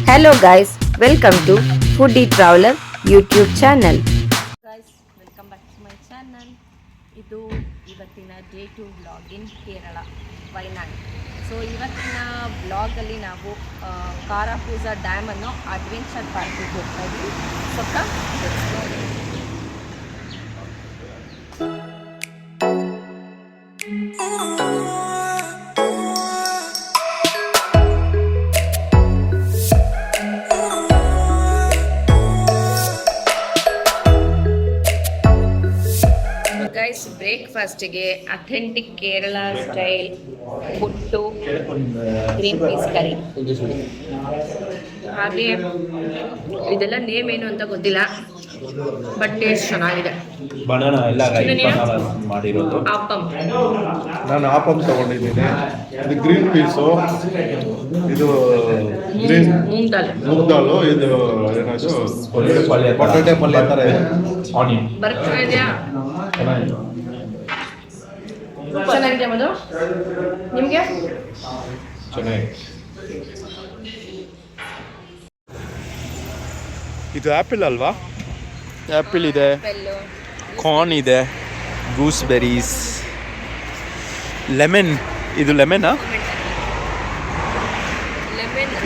Hello guys, welcome to Foodie Traveler YouTube channel. Guys welcome back to my channel. ಇದು ಇವತ್ತಿನ day 2 vlog in Kerala Wayanad. So ಇವತ್ತಿನ ವ್ಲಾಗಲ್ಲಿ ನಾವು ಕಾರಾಪೂಜ ಡ್ಯಾಮನ್ನು ಅಡ್ವೆಂಚರ್ ಪಾರ್ಕಿಗೆ ಹೋಗ್ತಾ ಇದ್ವಿ. ಗೈಸ್ ಬ್ರೇಕ್ಫಾಸ್ಟಿಗೆ authentic Kerala style puttu, green peas curry, ಹಾಗೆ ಇದೆಲ್ಲ ನೇಮ್ ಏನು ಅಂತ ಗೊತ್ತಿಲ್ಲ, ಬಟ್ ಟೇಸ್ಟ್ ಚೆನ್ನಾಗಿದೆ. ಬನಾನಾ ಎಲ್ಲ ಮಾಡಿರೋದು. ಆಪಂ ನಾನು ಆಪಂ ತಗೊಂಡಿದ್ದೀನಿ. ಇದು ಗ್ರೀನ್ ಪೀಸು, ಇದು ಗ್ರೀನ್ ಮೂಂಗ್ ದಾಲು, ಇದು ಏನದು ಪೊಟೆಟೊ ಪಲ್ಯ ಥರ ಇದೆ. ಆನಿಯನ್ ಬರ್ತಾ ಇದೆಯಾ? ಚೆನ್ನಾಗಿದೆ ಅದು. ನಿಮಗೆ ಚೆನ್ನಾಗಿದೆ. ಇದು ಆ್ಯಪಲ್ ಅಲ್ವಾ? ಆ್ಯಪಲ್ ಇದೆ, ಕಾರ್ನ್ ಇದೆ, ಗೂಸ್ಬೆರೀಸ್, ಲೆಮನ್. ಇದು ಲೆಮನಾ?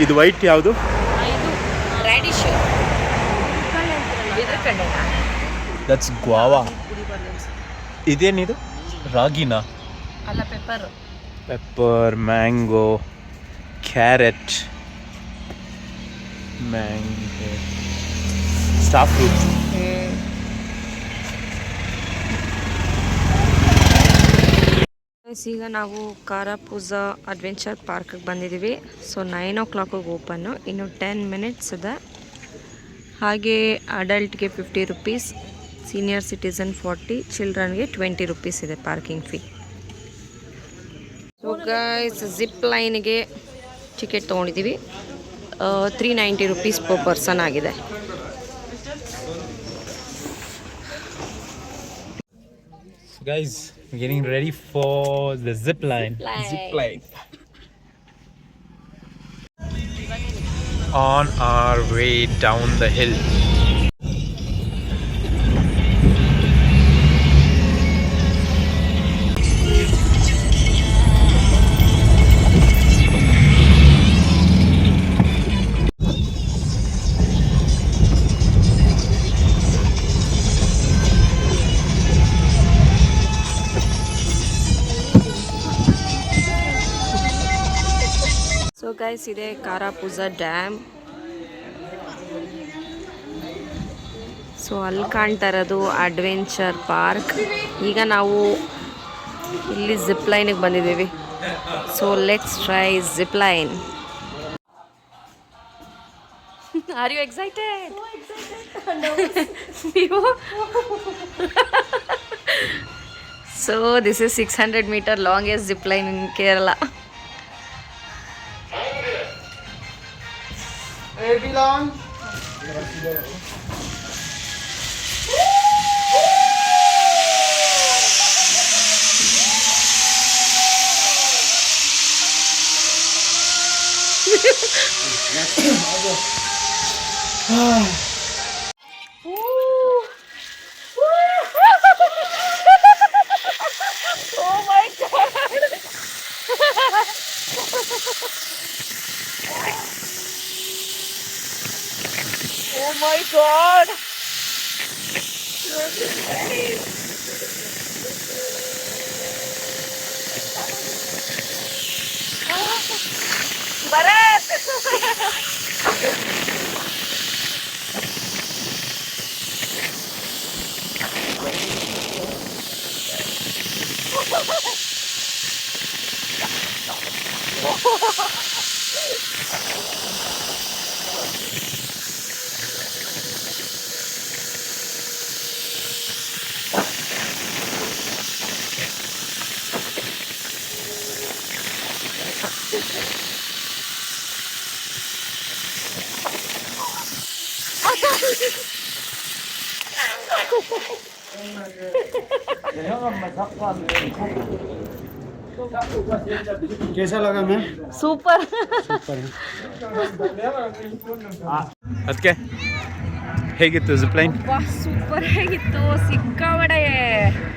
ಇದು ವೈಟ್ ಯಾವುದು? ರ್ಯಾಡಿಶ್. That's guava. ಇದೇನಿದು? ರಾಗಿನಾ? ಅಲ್ಲ, pepper. Pepper, mango, carrot, mango, star fruit. ಈಗ ನಾವು ಕಾರಾಪೂಜ ಅಡ್ವೆಂಚರ್ ಪಾರ್ಕಿಗೆ ಬಂದಿದ್ದೀವಿ. ಸೊ 9 o'clock ಓಪನ್ನು, ಇನ್ನು 10 minutes ಇದೆ. ಹಾಗೆ ಅಡಲ್ಟ್ಗೆ 50 rupees, ಸೀನಿಯರ್ ಸಿಟಿಸನ್ 40, ಚಿಲ್ಡ್ರನ್ಗೆ 20 rupees ಇದೆ parking fee. So guys, zip ಲೈನ್ಗೆ ಟಿಕೆಟ್ ತೊಗೊಂಡಿದ್ದೀವಿ. 390 rupees per person ಆಗಿದೆ. So guys, getting ready for the zip line. On our way down the hill. So guys, ಇದೆ ಕಾರಾಪೂಜ dam. So ಅಲ್ಲಿ ಕಾಣ್ತಾ ಇರೋದು adventure park. ಈಗ ನಾವು ಇಲ್ಲಿ ಜಿಪ್ ಲೈನಿಗೆ ಬಂದಿದ್ದೀವಿ. So let's try zip line. Are you excited? ನೀವು? So this is 600 meter longest zip line in Kerala. Belong. Oh my god! Oh my god! Bharat! कैसा लगा मैम? ಸೂಪರ್. ಅದಕ್ಕೆ ಹೇಗಿತ್ತು ಜಿಪ್ಲೈನ್? ಸೂಪರ್ ಆಗಿತ್ತು, ಸಿಕ್ಕಾಬಡೆ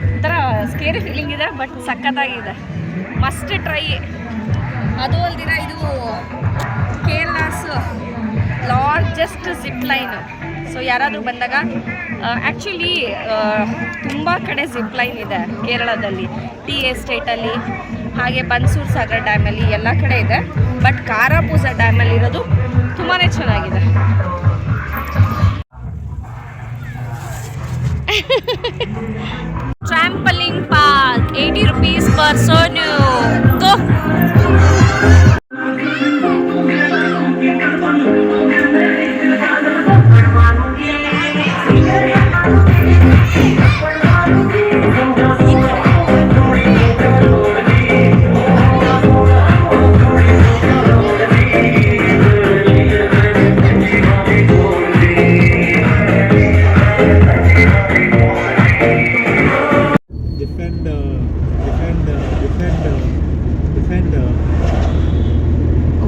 ಒಂಥರ ಸ್ಕೇರಿ ಫೀಲಿಂಗ್ ಇದೆ, but ಸಖತ್ತಾಗಿದೆ, must try. ಅದು ಅಲ್ದಿರ ಇದು Kerala's largest zip line. So ಯಾರಾದರೂ ಬಂದಾಗ ಆ್ಯಕ್ಚುಲಿ ತುಂಬ ಕಡೆ ಜಿಪ್ ಲೈನ್ ಇದೆ ಕೇರಳದಲ್ಲಿ, ಟೀ ಎಸ್ಟೇಟಲ್ಲಿ, ಹಾಗೆ ಬನ್ಸೂರ್ ಸಾಗರ್ ಡ್ಯಾಮಲ್ಲಿ ಎಲ್ಲ ಕಡೆ ಇದೆ. ಬಟ್ ಕಾರಾಪೂಜ ಡ್ಯಾಮಲ್ಲಿ ಇರೋದು ತುಂಬಾ ಚೆನ್ನಾಗಿದೆ. Trampoline park, 80 rupees per sonu. Go.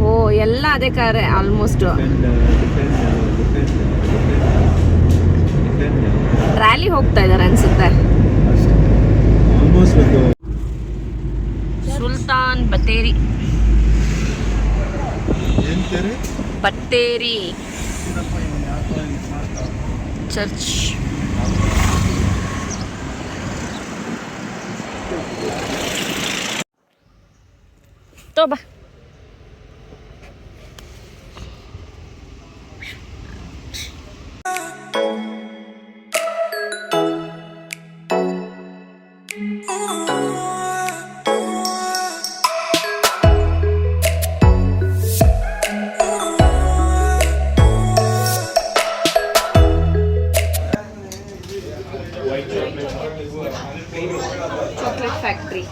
ಓ ಎಲ್ಲ ಅದೇ ಕಾರೇ ಆಲ್ಮೋಸ್ಟ್. ರ್ಯಾಲಿ ಹೋಗ್ತಾ ಇದ್ದಾರೆ ಅನ್ಸುತ್ತೆ. ಸುಲ್ತಾನ್ ಬತ್ತೇರಿ ಬತ್ತೇರಿ ಚರ್ಚ್. ಬಾ. Chocolate factory.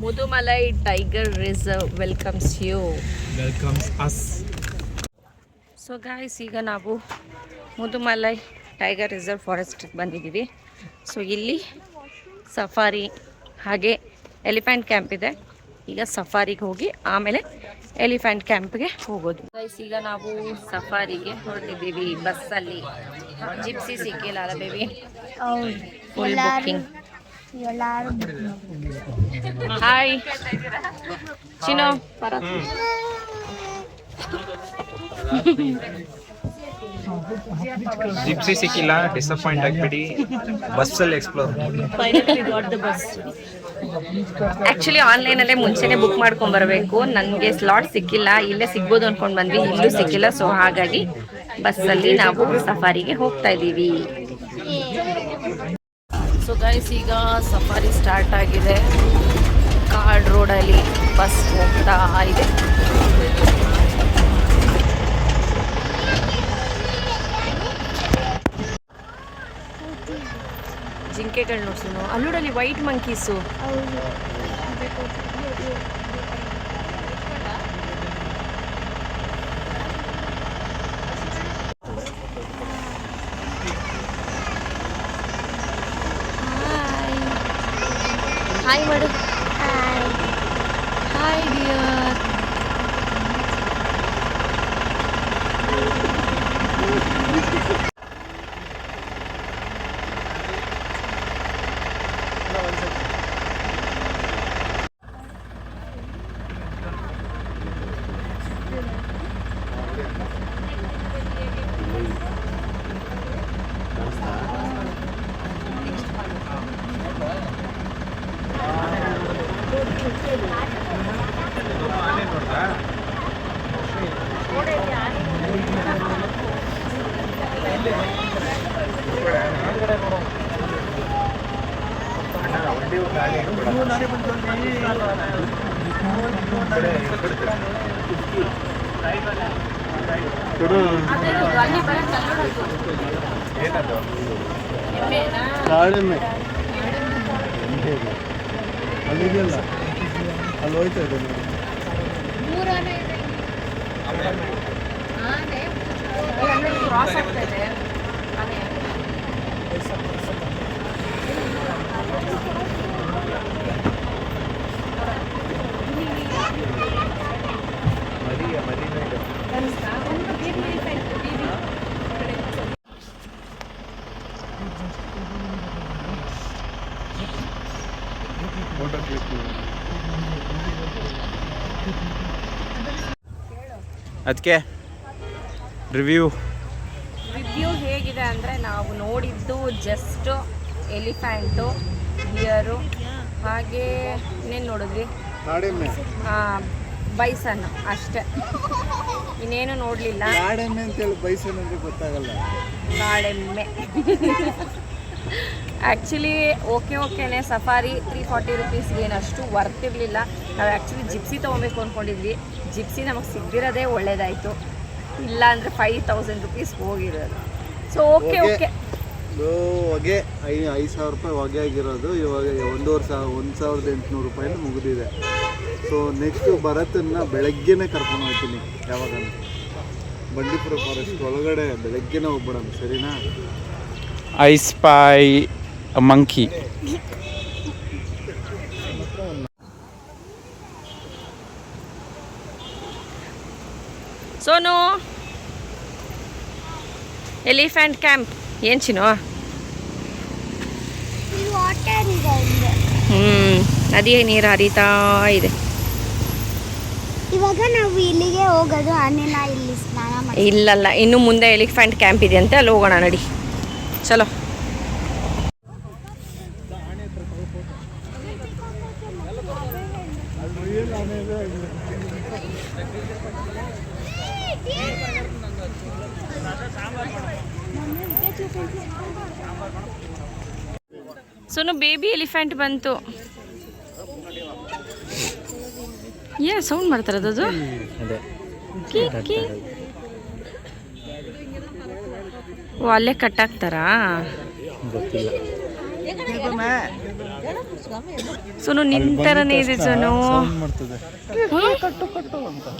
Mudumalai tiger reserve welcomes you. Welcomes us. So guys, ಈಗ ನಾವು ಮುದುಮಲೈ ಟೈಗರ್ ರಿಸರ್ವ್ ಫಾರೆಸ್ಟ್ಗೆ ಬಂದಿದ್ದೀವಿ. ಸೊ ಇಲ್ಲಿ ಸಫಾರಿ ಹಾಗೆ ಎಲಿಫೆಂಟ್ ಕ್ಯಾಂಪ್ ಇದೆ. ಈಗ ಸಫಾರಿಗೆ ಹೋಗಿ ಆಮೇಲೆ ಎಲಿಫೆಂಟ್ ಕ್ಯಾಂಪ್ಗೆ ಹೋಗೋದು. ಗೈಸ್, ಈಗ ನಾವು ಸಫಾರಿಗೆ ಹೊರಟಿದ್ದೀವಿ ಬಸ್ಸಲ್ಲಿ. ಜಿಪ್ಸಿ ಸಿಕ್ಕಿಲ್ಲ ಅಲ್ಲ baby? Full booking. Hi Chino, gypsy ಸಿಕ್ಕಿಲ್ಲ, ಡಿಸಪಾಯಿಂಟ್ ಆಗಿಬಿಡಿ. ಬಸ್ಸಲ್ಲಿ ಎಕ್ಸ್ಪ್ಲೋರ್. ಆ್ಯಕ್ಚುಲಿ ಆನ್ಲೈನಲ್ಲೇ ಮುಂಚೆನೇ ಬುಕ್ ಮಾಡ್ಕೊಂಡು ಬರಬೇಕು. ನನಗೆ ಸ್ಲಾಟ್ ಸಿಕ್ಕಿಲ್ಲ, ಇಲ್ಲೇ ಸಿಗ್ಬೋದು ಅಂದ್ಕೊಂಡು ಬಂದ್ವಿ, ಇಲ್ಲೂ ಸಿಕ್ಕಿಲ್ಲ. ಸೊ ಹಾಗಾಗಿ ಬಸ್ಸಲ್ಲಿ ನಾವು ಸಫಾರಿಗೆ ಹೋಗ್ತಾ ಇದ್ದೀವಿ. ಸೊ ಗೈಸ್, ಈಗ ಸಫಾರಿ ಸ್ಟಾರ್ಟ್ ಆಗಿದೆ. ಕಾರ್ಡ್ ರೋಡಲ್ಲಿ ಬಸ್ ಹೋಗ್ತಾ ಇದೆ. ಜಿಂಕೆಗಳು ನೋಡ್ಸೋಣ. ಅಲ್ಲೂಡಲ್ಲಿ ವೈಟ್ ಮಂಕೀಸು. ಹಾಯ್ ಮಾಡು. Hi dear. ಅಲ್ಲಿದೆಯಲ್ಲ ಅಲ್ಲಿ ಹೋಯ್ತಾ ಇದೆ ಕ್ರಾಸ್ ಆಗ್ತಾ ಇದೆ ಆನೆ. ಅದಕ್ಕೆ ರಿವ್ಯೂ ಹೇಗಿದೆ ಅಂದರೆ ನಾವು ನೋಡಿದ್ದು ಜಸ್ಟ್ ಎಲಿಫ್ಯಾಂಟು, ಬಿಯರು, ಹಾಗೆ ಇನ್ನೇನು ನೋಡಿದ್ವಿ, ಬೈಸನ್ನು ಅಷ್ಟೇ, ಇನ್ನೇನು ನೋಡಲಿಲ್ಲ. ಕಾಡೆಮ್ಮೆ ಅಂತೇಳಿ ಬೈಸನ್ ಅಂದರೆ ಗೊತ್ತಾಗಲ್ಲ. ಕಾಡೆಮ್ಮೆ ಆ್ಯಕ್ಚುಲಿ ಓಕೆನೇ ಸಫಾರಿ 340 ರುಪೀಸ್ಗೆ ಏನಷ್ಟು ವರ್ತ್ ಇರಲಿಲ್ಲ. ನಾವು ಆ್ಯಕ್ಚುಲಿ ಜಿಪ್ಸಿ ತೊಗೊಬೇಕು ಅಂದ್ಕೊಂಡಿದ್ವಿ. ಜಿಪ್ಸಿ ನಮಗೆ ಸಿಗ್ದಿರೋದೇ ಒಳ್ಳೇದಾಯಿತು, ಇಲ್ಲ ಅಂದರೆ 5000 ರುಪೀಸ್ ಹೋಗಿರೋದು. ಸೊ ಓಕೆ ಹೊಗೆ 5,000 ರೂಪಾಯಿ ಹೊಗೆ ಆಗಿರೋದು ಇವಾಗ 1,800 ರೂಪಾಯಿನ ಮುಗಿದಿದೆ. ಸೊ ನೆಕ್ಸ್ಟ್ ಭರತನ್ನ ಬೆಳಗ್ಗೆನೇ ಕರ್ಕೊಂಡು ಹೋಗ್ತೀನಿ. ಯಾವಾಗ ಬಂಡೀಪುರ ಫಾರೆಸ್ಟ್ ಒಳಗಡೆ ಬೆಳಗ್ಗೆನೇ ಹೋಗ್ಬಿಡೋಣ, ಸರಿನಾ? I spy monkey. Sonu elephant camp ಏನು ಚಿನ್ನು? ನದಿಯ ನೀರು ಹರಿತಾ ಇದೆ. ಇವಾಗ ನಾವು ಇಲ್ಲಿಗೆ ಹೋಗೋದು, ಆನೆನ ಇಲ್ಲಿ ಸ್ನಾನ ಮಾಡಿ. ಇಲ್ಲಲ್ಲ, ಇನ್ನು ಮುಂದೆ ಎಲಿಫೆಂಟ್ ಕ್ಯಾಂಪ್ ಇದೆ ಅಂತೆ, ಅಲ್ಲಿ ಹೋಗೋಣ ನಡಿ. ಚಲೋ. ಸೋನು ಬೇಬಿ ಎಲಿಫೆಂಟ್ ಬಂತು. ಏನು ಸೌಂಡ್ ಮಾಡ್ತಾರದು? ಓ, ಅಲ್ಲೇ ಕಟ್ಟಾಕ್ತಾರಾ? ಸೋನು ನಿಂತರನೇ ಇದೆ ಸೋನು.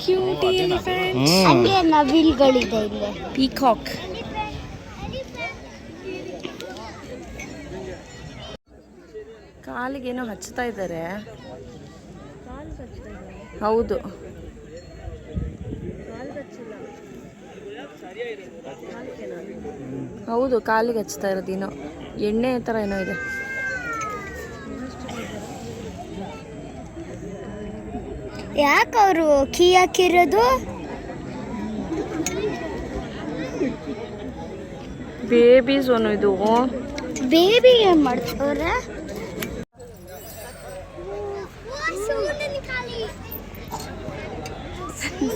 Cutie elephant. ಹಂಗೆ ನವಿಲ್ಗಳಿದೆ ಇಲ್ಲಿ. ಪೀಕಾಕ್. ಕಾಲಿಗೇನೋ ಹಚ್ತಾ ಇದ್ದಾರೆ. ಹೌದು, ಹೌದು, ಕಾಲಿಗೆ ಹಚ್ತಾ ಇರೋದೇನೋ ಎಣ್ಣೆ ಥರ ಏನೋ ಇದೆ. ಯಾಕೆ ಅವರು ಕೀ ಹಾಕಿರೋದು? ಬೇಬಿ ಸೋನು ಇದು. ಬೇಬಿ ಏನು ಮಾಡ್ತವ್ರೆ?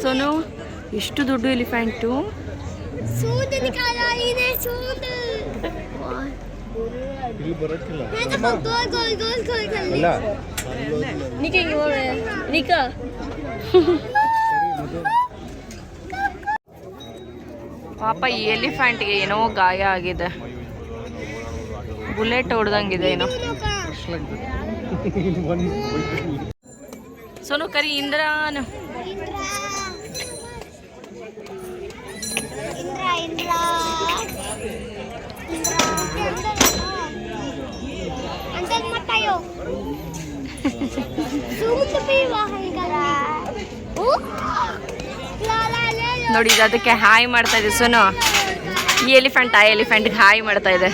ಸೋನು ಎಷ್ಟು ದೊಡ್ಡ ಎಲಿಫೆಂಟು. ಪಾಪ ಈ ಎಲಿಫೆಂಟ್ಗೆ ಏನೋ ಗಾಯ ಆಗಿದೆ, ಬುಲೆಟ್ ಹೊಡೆದಂಗಿದೆ ಏನೋ. ಸೋನು ಕರಿ ಇಂದ್ರಾನು. ನೋಡಿ ಅದಕ್ಕೆ ಹಾಯ್ ಮಾಡ್ತಾ ಇದೆ ಸೋನು. ಈ ಎಲಿಫೆಂಟ್ ಆ ಎಲಿಫೆಂಟ್ಗೆ ಹಾಯ್ ಮಾಡ್ತಾ ಇದೆ.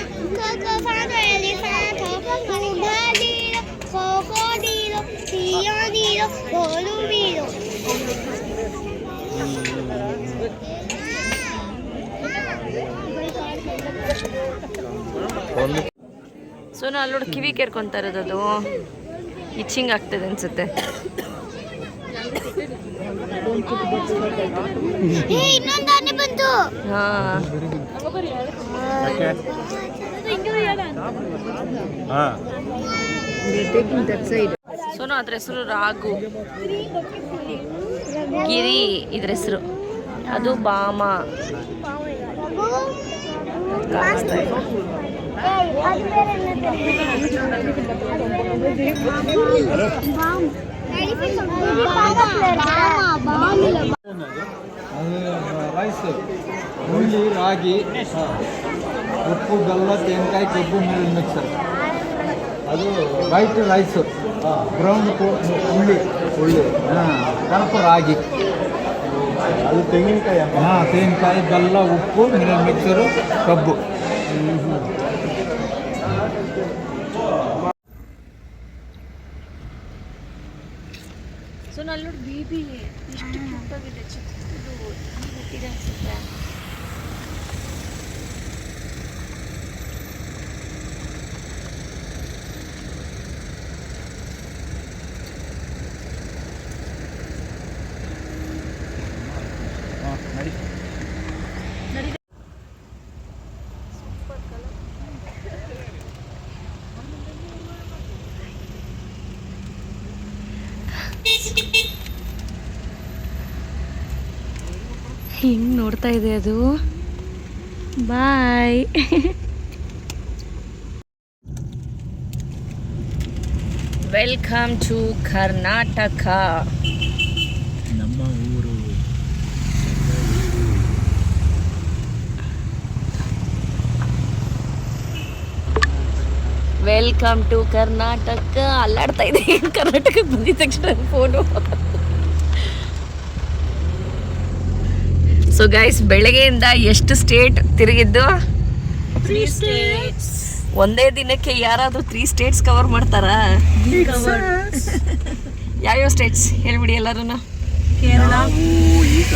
ಸೋನು ಅಲ್ಲೋಡು ಕಿವಿ ಕೇರ್ಕೊಂತ ಇರೋದು, ಇಚ್ಚಿಂಗ್ ಆಗ್ತದೆ ಅನ್ಸುತ್ತೆ. ಸೋನು ಅದ್ರ ಹೆಸರು ರಾಗು, ಗಿರಿ ಇದ್ರ ಹೆಸರು, ಅದು ಬಾಮ. ರೈಸ್ ಹುಳಿ ರಾಗಿ ಉಪ್ಪು ಬೆಲ್ಲ ತೆಂಗಿನಕಾಯಿ ಕಬ್ಬು ಮಿಲ್ ಮಿಕ್ಸರ್ ಅದು ವೈಟ್ ರೈಸು ಬ್ರೌನ್ ಹುಳಿ ಕನಪು ರಾಗಿ ಅದು ತೆಂಗಿನಕಾಯಿ ತೆಂಗಿನಕಾಯಿ ಬೆಲ್ಲ ಉಪ್ಪು ಮಿಲ್ ಮಿಕ್ಸರು ಕಬ್ಬು. ಸೊ ನಲ್ಲಿ ನೋಡಿ ಬೇಬಿ ಎಷ್ಟು ಕ್ಯೂಟಾಗಿದೆ, ಚಿಕ್ಕದು ಹುಟ್ಟಿದೆ ಅನ್ಸುತ್ತೆ. ಹಿಂಗೆ ನೋಡ್ತಾ ಇದೆ ಅದು. ಬಾಯ್. Welcome to Karnataka. ನಮ್ಮ ಊರು. Welcome to Karnataka. ಅಲ್ಲಾಡ್ತಾ ಇದೆ ಕರ್ನಾಟಕಕ್ಕೆ ಬಂದಿದ ತಕ್ಷಣ ಫೋನು. ಸೊ ಗೈಸ್, ಬೆಳಗ್ಗೆಯಿಂದ ಎಷ್ಟು ಸ್ಟೇಟ್ ತಿರುಗಿದ್ದು? 3 states. ಒಂದೇ ದಿನಕ್ಕೆ ಯಾರಾದರೂ 3 states ಕವರ್ ಮಾಡ್ತಾರಾ? ಯಾವ್ಯಾವ ಸ್ಟೇಟ್ಸ್ ಹೇಳ್ಬಿಡಿ ಎಲ್ಲರೂ. ಕೇರಳ, ಈಗ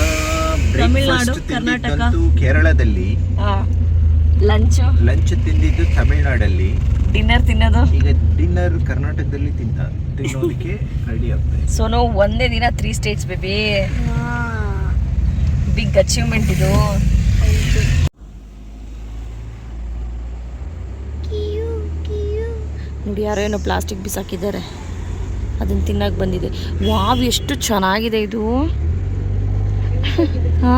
ತಮಿಳುನಾಡು, ಕರ್ನಾಟಕ. ಕೇರಳದಲ್ಲಿ ಲಂಚ್ ತಿಂದಿದ್ದು ತಮಿಳುನಾಡಲ್ಲಿ. ಡಿನ್ನರ್ ತಿನ್ನೋದು ಈಗ ಡಿನ್ನರ್ ಕರ್ನಾಟಕದಲ್ಲಿ ತಿನ್ನೋದಕ್ಕೆ ರೆಡಿ ಆಗ್ತದೆ. ಸೊ ನಾವು ಒಂದೇ ದಿನ 3 states ಬೇಬಿ. ಬಿಗ್ ಅಚೀವ್ಮೆಂಟ್ ಇದು. ನೋಡಿ, ಯಾರೋ ಏನೋ ಪ್ಲಾಸ್ಟಿಕ್ ಬಿಸಾಕಿದ್ದಾರೆ, ಅದನ್ನ ತಿನ್ನಕ್ಕೆ ಬಂದಿದೆ. ವಾವ್, ಎಷ್ಟು ಚೆನ್ನಾಗಿದೆ ಇದು. ಹಾ.